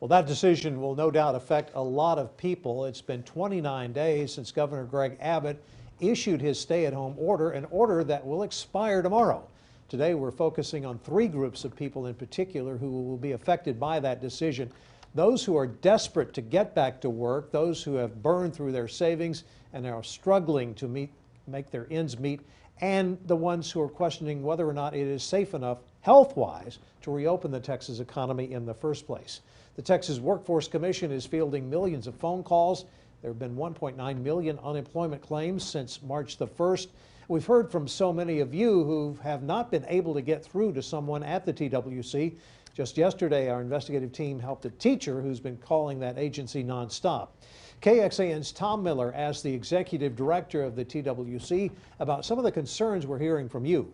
Well, that decision will no doubt affect a lot of people. It's been 29 days since Governor Greg Abbott issued his stay-at-home order, an order that will expire tomorrow. Today, we're focusing on three groups of people in particular who will be affected by that decision. Those who are desperate to get back to work, those who have burned through their savings and are struggling to make their ends meet, and the ones who are questioning whether or not it is safe enough health-wise to reopen the Texas economy in the first place. The Texas Workforce Commission is fielding millions of phone calls. There have been 1.9 million unemployment claims since March the 1st. We've heard from so many of you who have not been able to get through to someone at the TWC. Just yesterday, our investigative team helped a teacher who's been calling that agency nonstop. KXAN's Tom Miller asked the executive director of the TWC about some of the concerns we're hearing from you.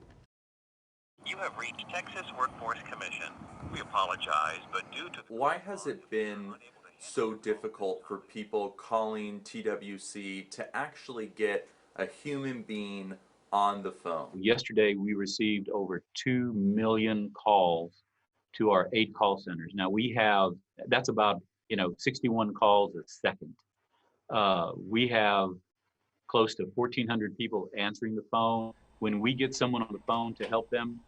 You have reached Texas Workforce Commission. We apologize, but due to... Why has it been so difficult for people calling TWC to actually get a human being on the phone? Yesterday, we received over 2 million calls to our 8 call centers. Now that's about 61 calls a second. We have close to 1,400 people answering the phone. When we get someone on the phone to help them,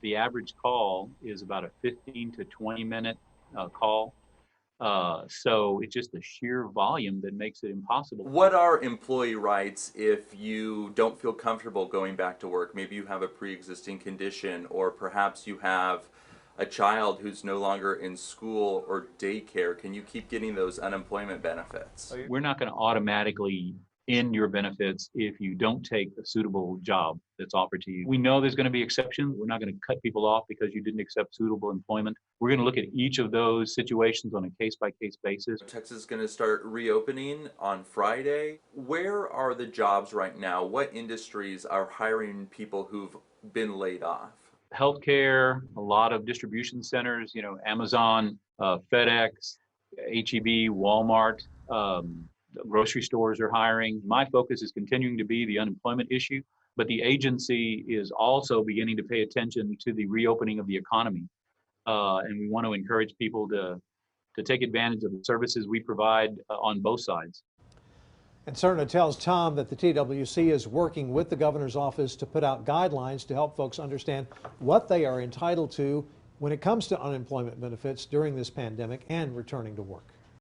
the average call is about a 15 to 20 minute call. So it's just the sheer volume that makes it impossible. What are employee rights if you don't feel comfortable going back to work? Maybe you have a pre-existing condition, or perhaps you have a child who's no longer in school or daycare. Can you keep getting those unemployment benefits? We're not going to automatically end your benefits if you don't take a suitable job that's offered to you. We know there's going to be exceptions. We're not going to cut people off because you didn't accept suitable employment. We're going to look at each of those situations on a case-by-case basis. Texas is going to start reopening on Friday. Where are the jobs right now? What industries are hiring people who've been laid off? Healthcare, a lot of distribution centers, Amazon, FedEx, HEB, Walmart, grocery stores are hiring. My focus is continuing to be the unemployment issue, but the agency is also beginning to pay attention to the reopening of the economy. And we want to encourage people to take advantage of the services we provide on both sides. And Cerna tells Tom that the TWC is working with the governor's office to put out guidelines to help folks understand what they are entitled to when it comes to unemployment benefits during this pandemic and returning to work.